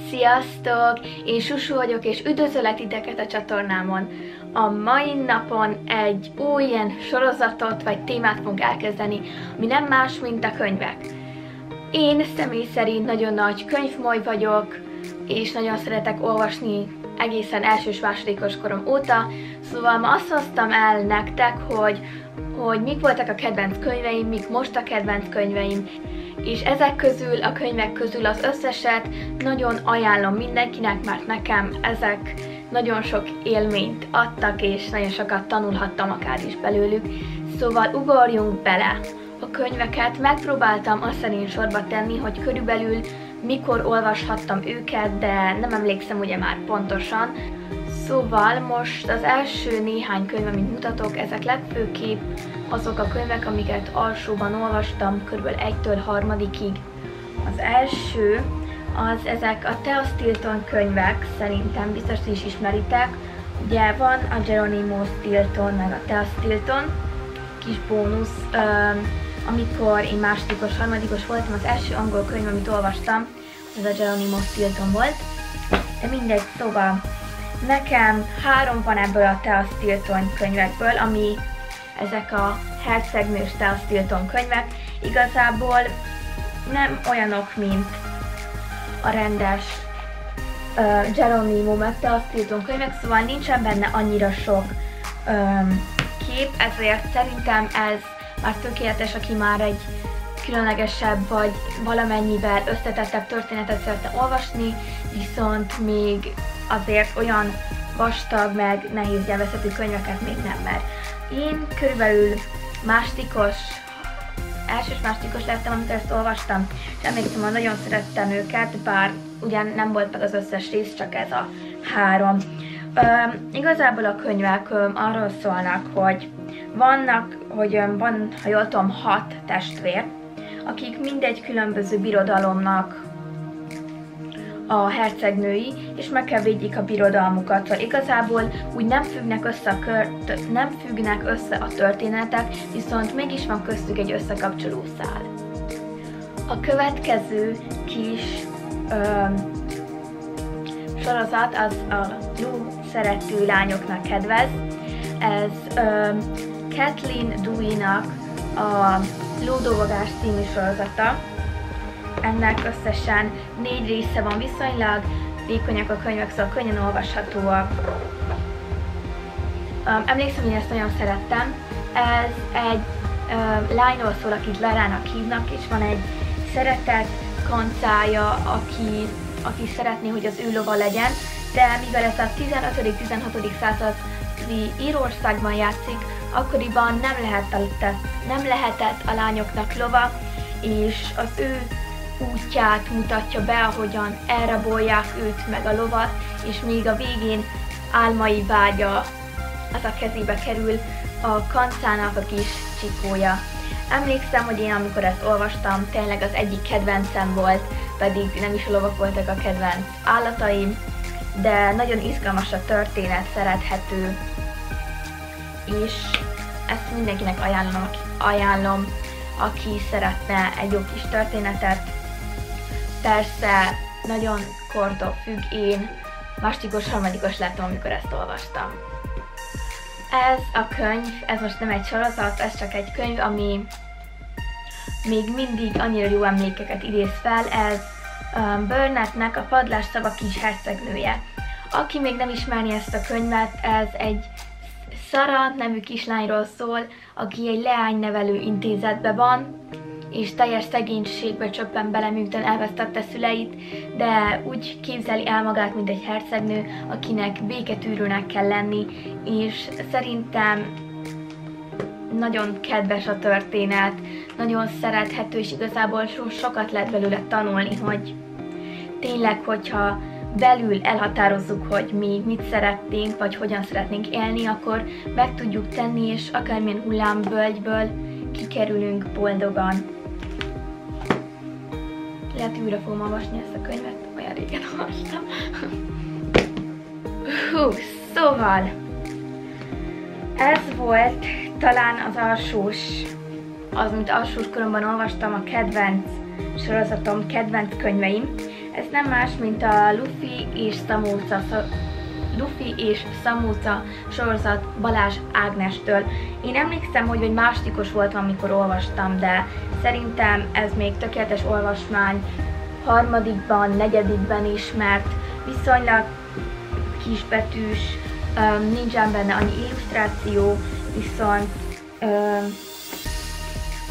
Sziasztok! Én Susu vagyok, és üdvözöllek titeket a csatornámon. A mai napon egy új ilyen sorozatot vagy témát fogunk elkezdeni, ami nem más, mint a könyvek. Én személy szerint nagyon nagy könyvmoly vagyok, és nagyon szeretek olvasni egészen elsős-másodikos korom óta, szóval ma azt hoztam el nektek, hogy mik voltak a kedvenc könyveim, mik most a kedvenc könyveim, és ezek közül, a könyvek közül az összeset nagyon ajánlom mindenkinek, mert nekem ezek nagyon sok élményt adtak, és nagyon sokat tanulhattam akár is belőlük. Szóval ugorjunk bele. A könyveket megpróbáltam azt szerint sorba tenni, hogy körülbelül mikor olvashattam őket, de nem emlékszem ugye már pontosan. Szóval most az első néhány könyv, amit mutatok, ezek legfőképp azok a könyvek, amiket alsóban olvastam, kb. 1-től 3-ig. Az első, ezek a Thea Stilton könyvek, szerintem biztos is ismeritek. Ugye van a Geronimo Stilton, meg a Thea Stilton. Kis bónusz, amikor én másodikos, harmadikos voltam, az első angol könyv, amit olvastam, az a Geronimo Stilton volt. De mindegy, szóval nekem 3 van ebből a Thea Stilton könyvekből, ami ezek a hercegnős Thea Stilton könyvek. Igazából nem olyanok, mint a rendes Geronimo meg Thea Stilton könyvek, szóval nincsen benne annyira sok kép, ezért szerintem ez már tökéletes, aki már egy különlegesebb vagy valamennyivel összetettebb történetet szeretne olvasni, viszont még azért olyan vastag meg nehéz nyelvezetű könyveket még nem, mert én körülbelül elsős-másodikos lettem, amikor ezt olvastam, és emlékszem, hogy nagyon szerettem őket, bár ugyan nem volt meg az összes rész, csak ez a 3. Igazából a könyvek arról szólnak, hogy van, ha jól tudom, 6 testvér, akik mindegy különböző birodalomnak a hercegnői, és meg kell védjék a birodalmukat. Szóval igazából úgy nem függnek össze a történetek, viszont mégis van köztük egy összekapcsoló szál. A következő kis sorozat az a Lou szerető lányoknak kedvez. Ez Kathleen Dewey-nak a Lódolvagás című sorozata. Ennek összesen 4 része van, viszonylag vékonyak a könyvek, szóval könnyen olvashatóak. Emlékszem, hogy ezt nagyon szerettem. Ez egy lányról szól, akit Larának hívnak, és van egy szeretett kancája, aki szeretné, hogy az ő lova legyen, de mivel ez a 15.-16. századi Írországban játszik, akkoriban nem lehetett a lányoknak lova, és az ő útját mutatja be, ahogyan elrabolják őt meg a lovat, és még a végén álmai vágya az a kezébe kerül, a kancának a kis csikója. Emlékszem, hogy én amikor ezt olvastam, tényleg az egyik kedvencem volt, pedig nem is a lovak voltak a kedvenc állataim, de nagyon izgalmas a történet, szerethető, és ezt mindenkinek ajánlom, aki szeretne egy jó kis történetet. Persze, nagyon kortól függ, én másodikos, harmadikos lettem, amikor ezt olvastam. Ez a könyv, ez most nem egy sorozat, ez csak egy könyv, ami még mindig annyira jó emlékeket idéz fel. Ez Burnettnek a Padlás szava kis hercegnője. Aki még nem ismerni ezt a könyvet, ez egy Sarah nevű kislányról szól, aki egy leánynevelő intézetben van, és teljes szegénységbe csöppen bele, miután elvesztette szüleit, de úgy képzeli el magát, mint egy hercegnő, akinek béketűrőnek kell lenni, és szerintem nagyon kedves a történet, nagyon szerethető, és igazából sokat lehet belőle tanulni, hogy tényleg, hogyha belül elhatározzuk, hogy mi mit szeretnénk, vagy hogyan szeretnénk élni, akkor meg tudjuk tenni, és akármilyen hullámvölgyből kikerülünk boldogan. Lehet, újra fogom olvasni ezt a könyvet, olyan régen olvastam. Hú, szóval ez volt talán az mint alsós koromban olvastam, a kedvenc sorozatom, kedvenc könyveim. Ez nem más, mint a Luffy és Szamóca sorozat Balázs Ágnestől. Én emlékszem, hogy egy másodikos voltam, amikor olvastam, de szerintem ez még tökéletes olvasmány harmadikban, negyedikben is, mert viszonylag kisbetűs, nincsen benne annyi illusztráció, viszont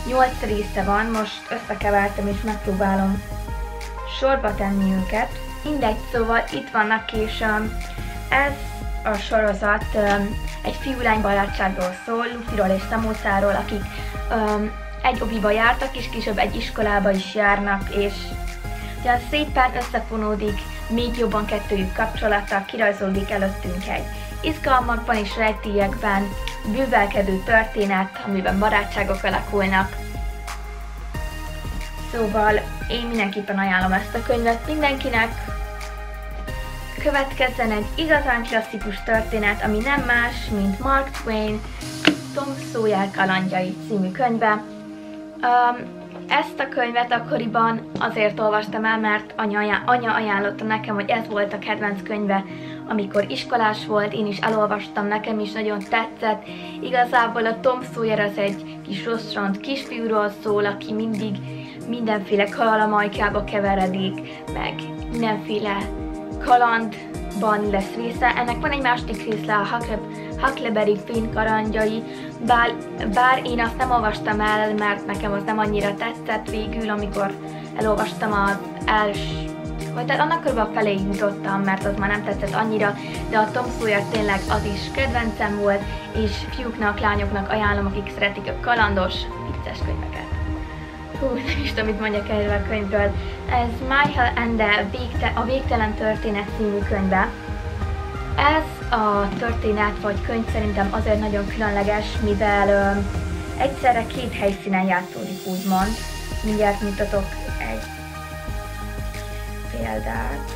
8 része van, most összekevertem és megpróbálom sorba tenni őket. Mindegy, szóval itt vannak, és ez a sorozat egy fiú-lány barátságról szól, Luffyról és Szamócáról, akik egy oviba jártak, és később egy iskolába is járnak, és ugyan szépen összefonódik, még jobban kettőjük kapcsolata, kirajzolódik előttünk egy izgalmakban és rejtélyekben bővelkedő történet, amiben barátságok alakulnak. Szóval én mindenképpen ajánlom ezt a könyvet mindenkinek. Következzen egy igazán klasszikus történet, ami nem más, mint Mark Twain Tom Sawyer kalandjai című könyve. Ezt a könyvet akkoriban azért olvastam el, mert anya ajánlotta nekem, hogy ez volt a kedvenc könyve, amikor iskolás volt, én is elolvastam, nekem is nagyon tetszett. Igazából a Tom Sawyer az egy kis rosszront kisfiúról szól, aki mindig mindenféle kalamajkába keveredik, meg mindenféle kalandban lesz része. Ennek van egy második része, a Huckleberry Finn kalandjai, bár én azt nem olvastam el, mert nekem az nem annyira tetszett végül, amikor elolvastam az tehát annak körülbelül a feléig jutottam, mert az már nem tetszett annyira, de a Tom Sawyer tényleg az is kedvencem volt, és fiúknak, lányoknak ajánlom, akik szeretik a kalandos, vicces könyveket. Hú, nem is tudom, mit mondjak erről a könyvről. Ez Michael Ende a Végtelen történet című könyve. Ez a történet vagy könyv szerintem azért nagyon különleges, mivel egyszerre két helyszínen játszódik, úgymond. Mindjárt mutatok egy példát.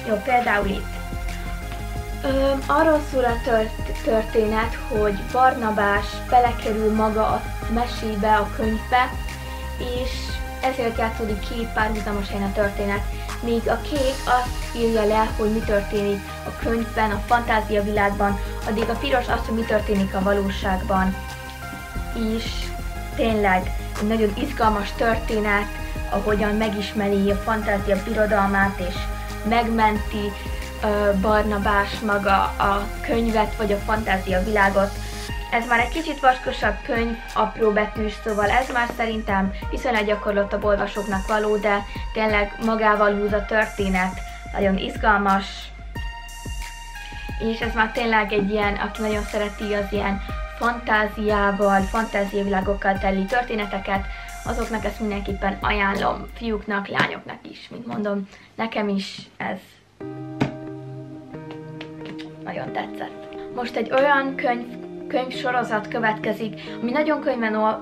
Jó, például itt. Arról szól a történet, hogy Barnabás belekerül maga a mesébe, a könyvbe, és ezért játszódik két párhuzamos helyen a történet. Míg a kék azt írja le, hogy mi történik a könyvben, a fantázia világban, addig a piros azt, hogy mi történik a valóságban. És tényleg egy nagyon izgalmas történet, ahogyan megismeri a fantázia birodalmát, és megmenti Barnabás maga a könyvet, vagy a fantázia világot. Ez már egy kicsit vaskosabb könyv, apró betűs, szóval ez már szerintem viszonylag gyakorlottabb olvasóknak való, de tényleg magával húz a történet, nagyon izgalmas. És ez már tényleg egy ilyen, aki nagyon szereti az ilyen fantáziával, fantáziavilágokkal teli történeteket, azoknak ezt mindenképpen ajánlom, fiúknak, lányoknak is, mint mondom, nekem is ez nagyon tetszett. Most egy olyan könyvsorozat következik, ami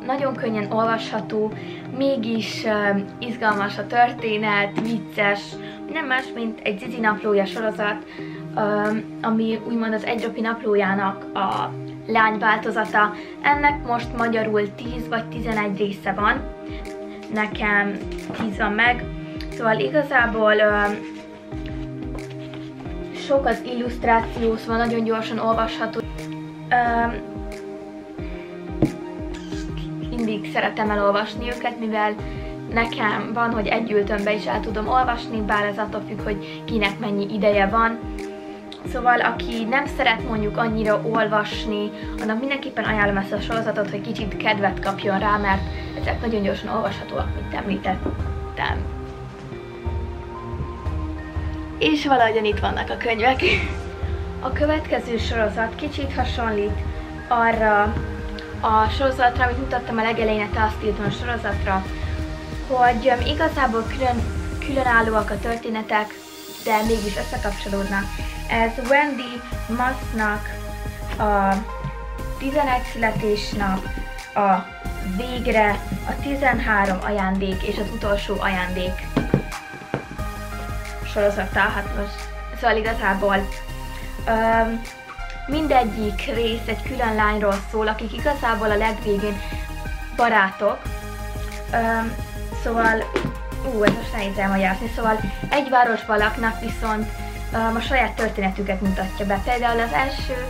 nagyon könnyen olvasható, mégis izgalmas a történet, vicces, nem más, mint egy Zizi naplója sorozat, ami úgymond az Egy Ropi naplójának a lány változata. Ennek most magyarul 10 vagy 11 része van, nekem 10 van meg, szóval igazából sok az illusztráció, szóval nagyon gyorsan olvasható. Mindig szeretem elolvasni őket, mivel nekem van, hogy egy ültömbe is el tudom olvasni, bár ez attól függ, hogy kinek mennyi ideje van. Szóval aki nem szeret mondjuk annyira olvasni, annak mindenképpen ajánlom ezt a sorozatot, hogy kicsit kedvet kapjon rá, mert ezek nagyon gyorsan olvashatóak, mint említettem. És valahogyan itt vannak a könyvek. A következő sorozat kicsit hasonlít arra a sorozatra, amit mutattam a legelején, a Tale Stilton sorozatra, hogy igazából különállóak a történetek, de mégis összekapcsolódnak. Ez Wendy Mossnak a 11 születésnap a végre a 13 ajándék és az utolsó ajándék sorozattal, hát most, szóval igazából mindegyik rész egy külön lányról szól, akik igazából a legvégén barátok, szóval, ez most nehéz elmagyarázni, szóval egy városban laknak, viszont a saját történetüket mutatja be. Például az első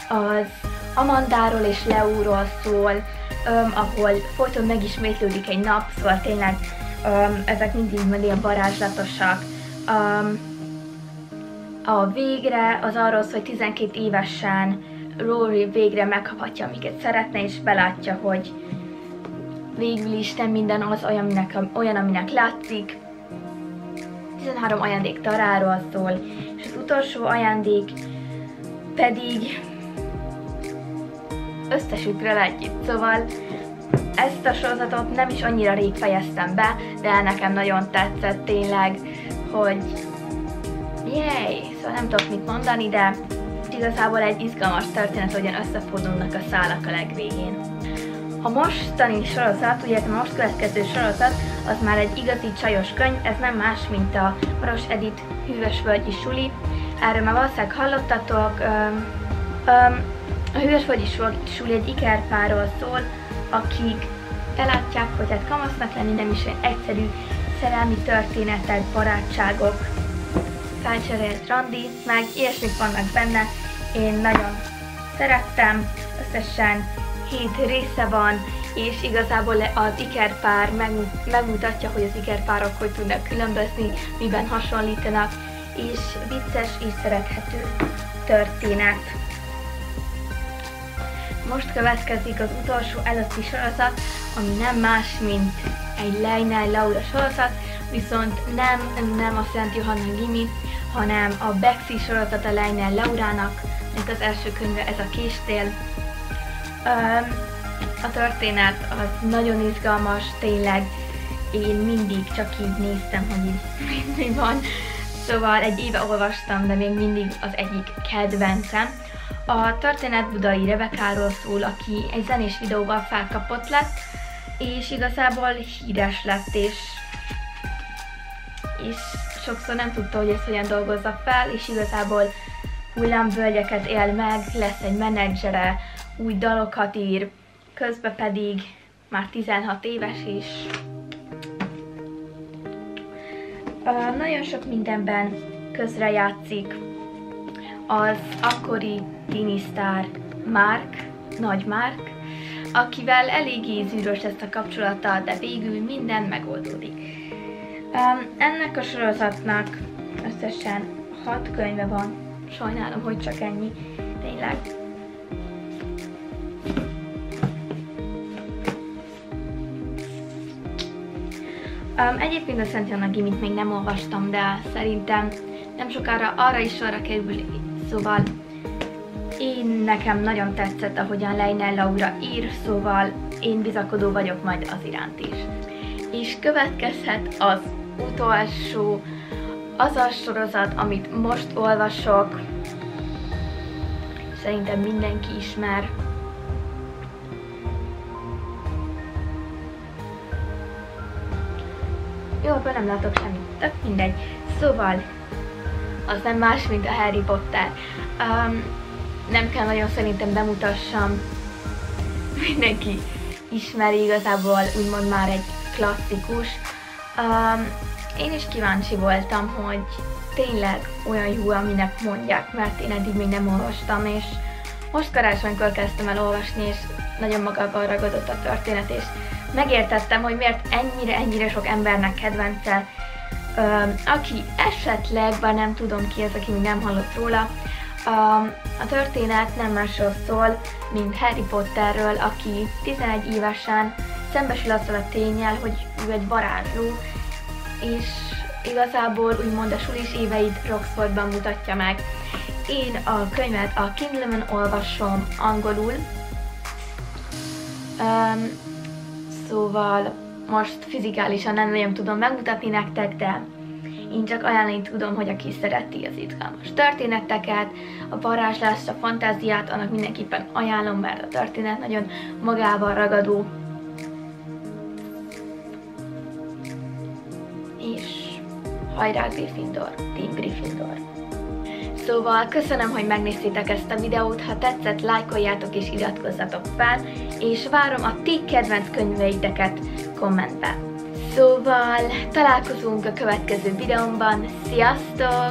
az Amandáról és Leóról szól, ahol folyton megismétlődik egy nap, szóval tényleg ezek mindig ilyen varázslatosak. A végre az arról szól, hogy 12 évesen Rory végre megkaphatja, amiket szeretne, és belátja, hogy végül is nem minden az olyan, aminek látszik. 13 ajándék Taráról szól, és az utolsó ajándék pedig összesükről együtt. Szóval ezt a sorozatot nem is annyira rég fejeztem be, de nekem nagyon tetszett tényleg, hogy jéj! Szóval nem tudok mit mondani, de igazából egy izgalmas történet, hogyan összefordulnak a szálak a legvégén. A mostani sorozat, ugye a most következő sorozat, az már egy igazi csajos könyv, ez nem más, mint a Maros Edith Hűvösvölgyi Suli. Erről már valószínűleg hallottatok. A Hűvösvölgyi Suli egy ikerpárról szól, akik belátják, hogy hát kamasznak lenni nem is olyan egyszerű, szerelmi történetek, barátságok, felcserélt randi, meg ilyesmik vannak benne. Én nagyon szerettem, összesen 7 része van, és igazából az ikerpár megmutatja, hogy az ikerpárok hogy tudnak különbözni, miben hasonlítanak, és vicces és szerethető történet. Most következik az utolsó előtti sorozat, ami nem más, mint egy Lejnál Laura sorozat, viszont nem a Szent Johanna Gimi, hanem a Bexi sorozat a Lejnál Laurának, mint az első könyve, ez a Késtél. A történet az nagyon izgalmas, tényleg én mindig csak így néztem, hogy így mi van. Szóval egy éve olvastam, de még mindig az egyik kedvencem. A történet Budai Rebekáról szól, aki egy zenés videóval felkapott lett, és igazából híres lett, és sokszor nem tudta, hogy ezt hogyan dolgozza fel, és igazából hullámvölgyeket él meg, lesz egy menedzsere, új dalokat ír, közben pedig már 16 éves, és nagyon sok mindenben közrejátszik az akkori tinisztár Mark, Nagy Mark, akivel eléggé zűrös lesz a kapcsolata, de végül minden megoldódik. Ennek a sorozatnak összesen 6 könyve van, sajnálom, hogy csak ennyi, tényleg. Egyébként a Szent Johanna Gimit még nem olvastam, de szerintem nem sokára arra is sorra kerül, szóval nekem nagyon tetszett, ahogyan Lejnál Laura ír, szóval én bizakodó vagyok majd az iránt is. És következhet az utolsó, az a sorozat, amit most olvasok, szerintem mindenki ismer. Jó, akkor nem látok semmit, tök mindegy. Szóval, az nem más, mint a Harry Potter. Nem kell nagyon szerintem bemutassam, mindenki ismeri, igazából úgymond már egy klasszikus. Én is kíváncsi voltam, hogy tényleg olyan jó, aminek mondják, mert én eddig még nem olvastam, és most karácsonykor kezdtem el olvasni, és nagyon magában ragadott a történet, és megértettem, hogy miért ennyire sok embernek kedvence, aki esetleg, bár nem tudom ki az, aki még nem hallott róla, a történet nem másról szól, mint Harry Potterről, aki 11 évesen szembesül azzal a ténnyel, hogy ő egy varázsló, és igazából úgymond a sulis éveit Roxfordban mutatja meg. Én a könyvet a Kindle-en olvasom angolul, szóval most fizikálisan nem nagyon tudom megmutatni nektek, de én csak ajánlani tudom, hogy aki szereti az izgalmas történeteket, a varázslást, a fantáziát, annak mindenképpen ajánlom, mert a történet nagyon magával ragadó. Hajrá Gryffindor, Team Gryffindor! Szóval köszönöm, hogy megnéztétek ezt a videót, ha tetszett, lájkoljátok és iratkozzatok fel, és várom a ti kedvenc könyveiteket kommentbe. Szóval találkozunk a következő videómban, sziasztok!